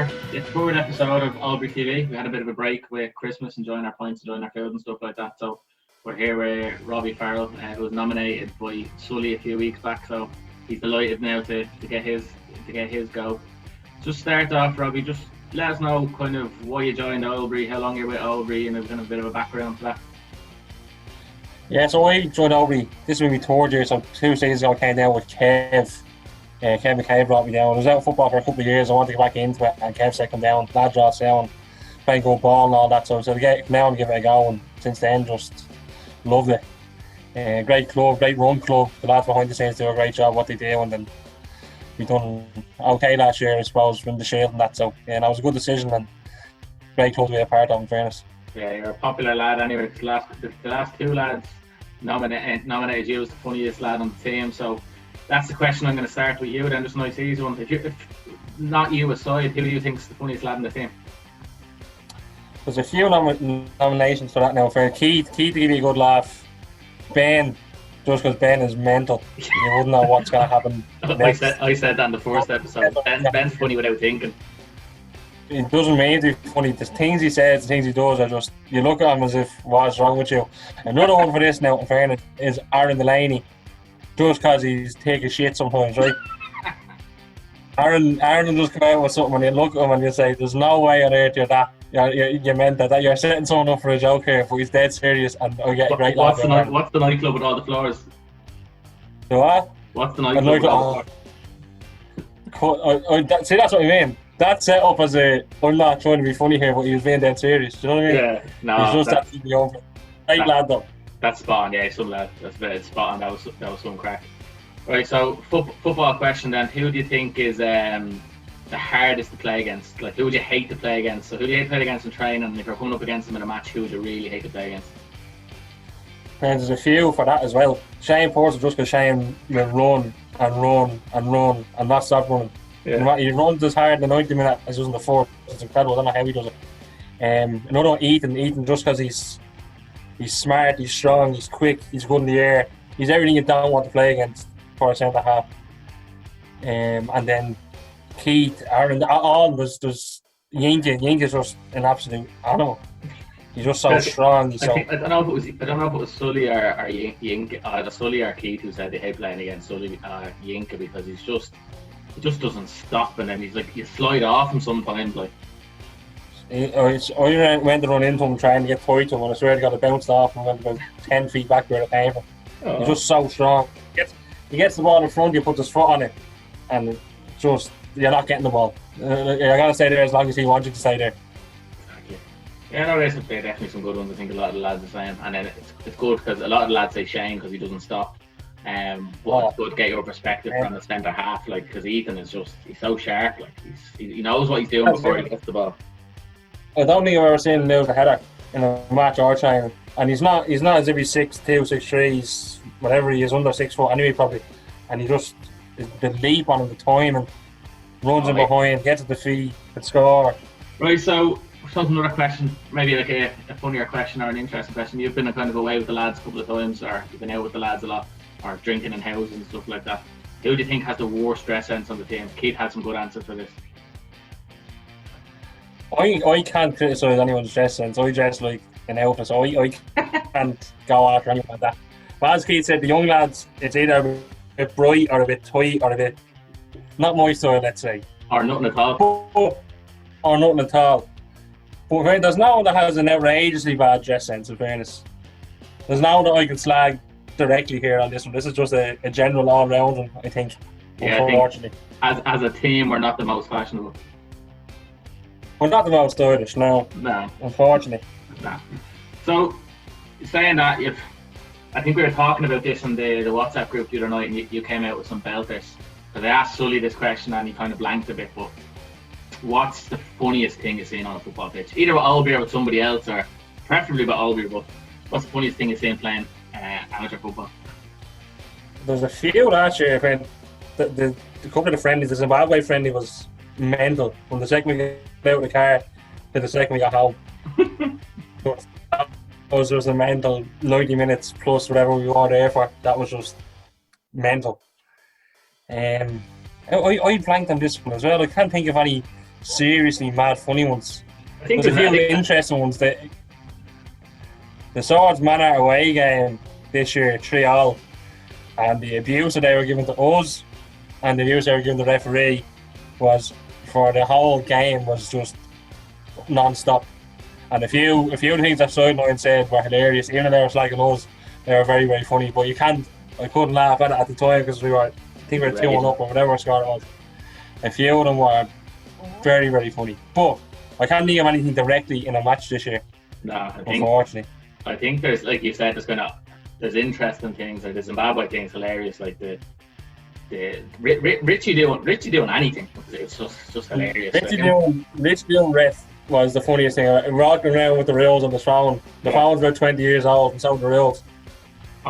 It's the third episode of Oldbury TV. We had a bit of a break with Christmas, enjoying our pints, enjoying our food and stuff like that. So we're here with Robbie Farrell, who was nominated by Sully a few weeks back. So he's delighted now to get his go. Just start off, Robbie. Just let us know kind of why you joined Oldbury, how long you're with Oldbury, and kind of a bit of a background to that. Yeah, so I joined Oldbury. This will be my third year. So 2 seasons ago, I came down with Kev. Kev McCabe brought me down. I was out of football for a couple of years. I wanted to get back into it, and Kev said, "Come down, lad, draw down, playing good ball and all that." So I said, "Get now and give it a go." And since then, just loved it. Great club, great run club. The lads behind the scenes do a great job what they do, and then we done okay last year, I suppose, from the Shield and that. So yeah, that was a good decision and great club to be a part of. In fairness. Yeah, you're a popular lad anyway. The last two lads nominated you as the funniest lad on the team. So that's the question I'm going to start with you. Then just a nice easy one. If not you aside, who do you think is the funniest lad in the team? There's a few nominations for that now. For Keith to give you a good laugh. Ben, just because Ben is mental, you wouldn't know what's going to happen next. I said that in the first episode. Ben's funny without thinking. It doesn't mean to be funny. The things he says, the things he does are just, you look at him as if, what's wrong with you? Another one for this now, in fairness, is Aaron Delaney. Just because he's taking shit sometimes, right? Aaron will just come out with something and you look at him and you say, there's no way on earth you meant that you're setting someone up for a joke here, but he's dead serious and I get a great laugh. What's the nightclub with all the floors? The what? What's the nightclub with all the floors? See, that's what I mean. That's set up as I'm not trying to be funny here, but he was being dead serious. Do you know what I mean? Yeah, no. He's just actually over. Great lad though. That's spot on, yeah, some lad. That's very spot on. That was some crack. Right, so football question then. Who do you think is the hardest to play against? Like, who would you hate to play against? So who do you hate to play against in training? And if you're coming up against them in a match, who would you really hate to play against? And there's a few for that as well. Shane Porter, just because Shane will run and not stop running. Yeah. He runs as hard in the 90 minutes as he does in the fourth. It's incredible. I don't know how he does it. Another one, Ethan, just because he's smart, he's strong, he's quick, he's good in the air. He's everything you don't want to play against for a centre half. And then Keith, Aaron, all was just Yinka is just an absolute animal. He's just so strong. I don't know if it was Sully or Yinka, the Sully or Keith who said they hate playing against Sully Yinka because he just doesn't stop, and then he's like, you slide off him sometimes, like. I went to run into him trying to get tight to him, and I swear to God, it bounced off and went about 10 feet back where it came from. Oh. He's just so strong. He gets the ball in front, you put his foot on it, and just, you're not getting the ball. You're going to stay there as long as he wants you to stay there. Exactly. Yeah, no, there's definitely some good ones. I think a lot of the lads are saying, and then it's good because a lot of the lads say Shane because he doesn't stop. But it's good to get your perspective from the centre half, like, because Ethan is he's so sharp, like he knows what he's doing before he gets the ball. I don't think I've ever seen him lose a header in a match or training, and he's not as if he's 6'2", 6'3", he's whatever he is, under 6 foot anyway probably, and he just the leap on him, the time, and runs in behind, gets at the feet, and score. Right, so another question, maybe like a funnier question or an interesting question. You've been kind of away with the lads a couple of times, or you've been out with the lads a lot, or drinking in houses and stuff like that. Who do you think has the worst dress sense on the team? Keith had some good answers for this. I can't criticise anyone's dress sense. I dress like an outfit, so I can't go after anyone like that. But as Keith said, the young lads, it's either a bit bright or a bit tight or a bit not my style, let's say. Or nothing at all. Or nothing at all. But there's no one that has an outrageously bad dress sense, in fairness. There's no one that I can slag directly here on this one. This is just a general all-round one, I think. Yeah, unfortunately. I think as a team, we're not the most fashionable. We're not the most stylish, no. No. Unfortunately. No. So, saying that, I think we were talking about this in the WhatsApp group the other night, and you came out with some belters. Because I asked Sully this question and he kind of blanked a bit, but what's the funniest thing you've seen on a football pitch? Either with Oldbury or with somebody else, or preferably with Oldbury, but what's the funniest thing you've seen playing amateur football? There's a few last year. The couple of the friendlies, the Zimbabwe friendly was mental. From the second we got out of the car to the second we got home. There was a mental 90 minutes plus whatever we were there for. That was just mental. I blanked on this one as well. I can't think of any seriously mad funny ones. I think There's a few interesting ones. The Swords Manor away game this year, 3-3, and the abuse that they were giving to us and the abuse they were giving the referee was for the whole game was just non-stop. And a few of the things that sideline said were hilarious. Even though they were slagging us, they were very, very funny. But I couldn't laugh at it at the time because I think we were 2-1 up or whatever score it was. A few of them were very, very funny. But I can't think of anything directly in a match this year. No, unfortunately. I think there's, like you said, there's interesting things. Like the Zimbabwe thing's hilarious. Like the Richie doing anything. It's just hilarious. Richie doing ref was the funniest thing. Rocking around with the rules on the phone. The phone's about 20 years old and so the rules.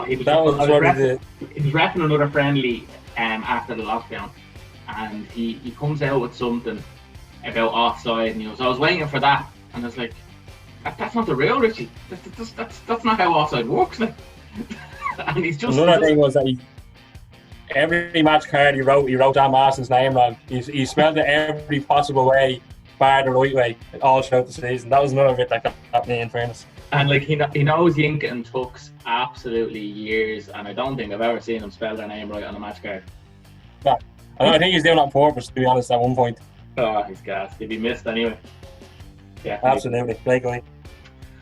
He was reffing another friendly after the lockdown, and he comes out with something about offside, and he goes, I was waiting for that, and I was like, that's not the real Richie. That's not how offside works. Like. And he's just another thing was that every match card he wrote Dan Marston's name wrong. He spelled it every possible way, bar the right way, all throughout the season. That was another bit that got me, in fairness. And like he knows Yinka and Tuck's absolutely years, and I don't think I've ever seen him spell their name right on a match card. No, I think he's doing it on purpose, to be honest, at one point. Oh, he's gas. He'd be missed anyway. Yeah, absolutely. Great guy.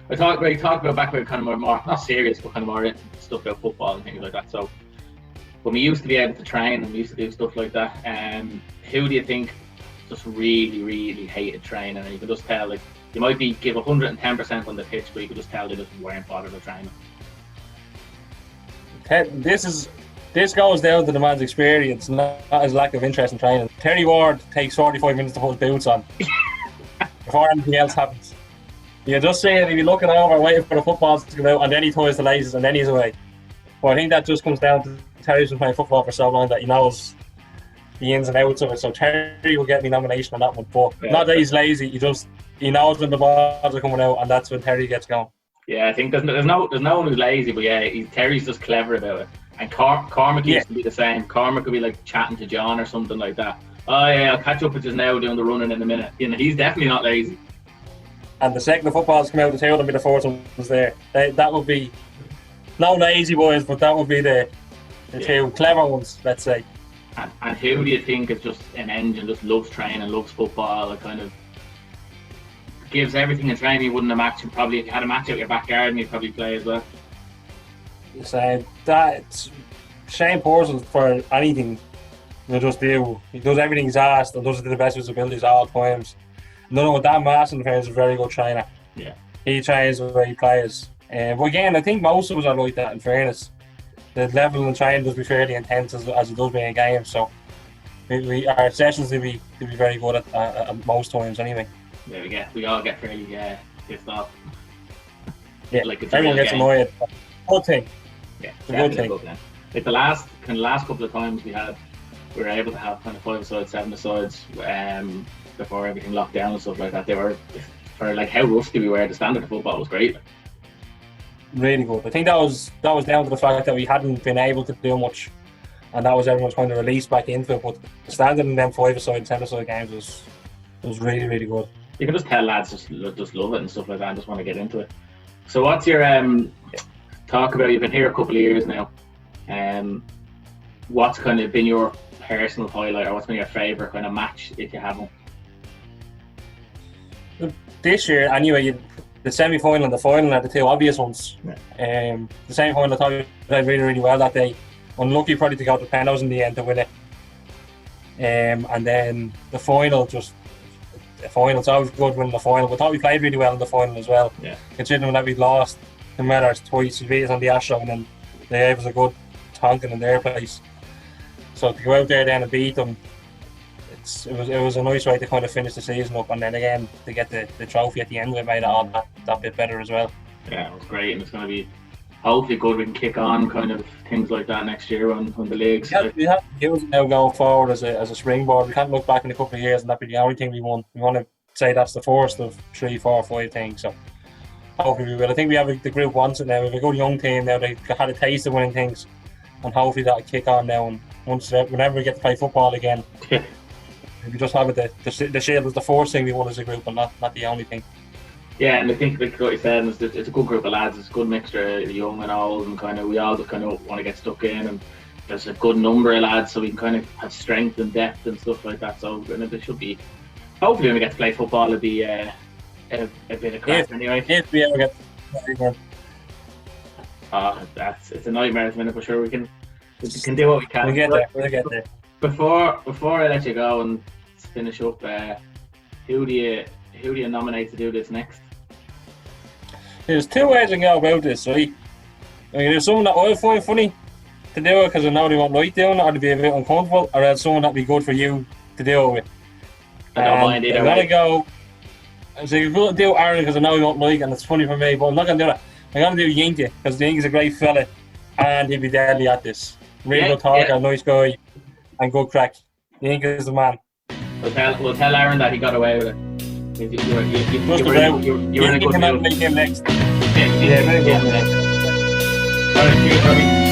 We talked about back when kind of more not serious, but kind of more stuff about football and things like that. So when we used to be able to train and we used to do stuff like that, who do you think just really, really hated training? And you could just tell, like, you might give 110% on the pitch, but you could just tell they just weren't bothered with training. This goes down to the man's experience, not his lack of interest in training. Terry Ward takes 45 minutes to put his boots on before anything else happens. You just see it, he'll be looking over, waiting for the footballs to come out, and then he ties the laces, and then he's away. But I think that just comes down to Terry's been playing football for so long that he knows the ins and outs of it. So Terry will get me nomination on that one. But not that he's lazy, he knows when the balls are coming out, and that's when Terry gets going. Yeah, I think there's no one who's lazy, but yeah, Terry's just clever about it. And Cormac used to be the same. Cormac could be like chatting to John or something like that. Oh yeah, I'll catch up with you now doing the running in a minute. You know, he's definitely not lazy. And the second the footballs come out, the two of them be the fourth ones there. That would be no lazy boys, but that would be the two clever ones, let's say. And who do you think is just an engine, just loves training, loves football, and kind of gives everything in training? You wouldn't have match, probably if you had a match out your back garden, you'd probably play as well. That Shane Purcell for anything he does everything he's asked and does it to the best of his abilities at all times. No, Dan Marston is a very good trainer. Yeah, he trains the way he plays. But again, I think most of us are like that. In fairness, the level of training does be fairly intense as it does be in games. So our sessions will be very good at most times anyway. Yeah, we all get fairly pissed off. Yeah, like everyone gets annoyed. Good thing. Yeah, good thing. Like the last couple of times we were able to have kind of 5-a-side, 7-a-sides before everything locked down and stuff like that. They were, for like how rusty we were, the standard of football was great. Really good. I think that was down to the fact that we hadn't been able to do much, and that was everyone's kind of released back into it. But the standard in them 5-a-side, 10-a-side games was really, really good. You can just tell lads just love it and stuff like that and just want to get into it. So what's your talk about? You've been here a couple of years now. What's kind of been your personal highlight, or what's been your favourite kind of match if you have one? This year, anyway, the semi-final and the final are the two obvious ones. Yeah. The semi-final, I thought we played really, really well that day. Unlucky probably to go to penalties in the end to win it. And then the final, it's always good winning the final. But I thought we played really well in the final as well. Yeah. Considering that we lost the Mellors twice, we beat us on the Astro, and then they gave us a good tonking in their place. So to go out there then and beat them, it was a nice way to kind of finish the season up, and then again to get the trophy at the end, we made it all that bit better as well. Yeah, it was great, and it's going to be hopefully good. We can kick on kind of things like that next year when the leagues. We have to use it now going forward as a springboard. We can't look back in a couple of years and that be the only thing we won. We want to say that's the first of 3, 4, 5 things. So hopefully we will. I think we have the group wants it now. We have a good young team now. They've had a taste of winning things, and hopefully that'll kick on now. And whenever we get to play football again, We just have it. The Shield was the first thing we won as a group, and not the only thing. Yeah, and I think like what you said, it's a good group of lads. It's a good mixture of young and old, and kind of we all just kind of want to get stuck in. And there's a good number of lads, so we can kind of have strength and depth and stuff like that. So there should be. Hopefully, when we get to play football, it'll be a bit of crack anyway. If we ever get to it's a nightmare at the minute, but sure we can do what we can. We'll get there. Before I let you go and finish up, who do you nominate to do this next? There's two ways I can go about this, right? There's someone that I find funny to do it because I know they won't like doing it, or to be a bit uncomfortable, or there's someone that'd be good for you to do it with. I don't mind either way. I'm gonna go. So you're going to do Aaron because I know he won't like it and it's funny for me, but I'm not going to do that. I'm going to do Yinka because Yinka's a great fella and he'll be deadly at this. Really good talker, nice guy, and good crack. Yinka is the man. We'll tell Aaron that he got away with it. You're in a good mood. Make him next. Yeah, very good. All right, cheers, Robbie.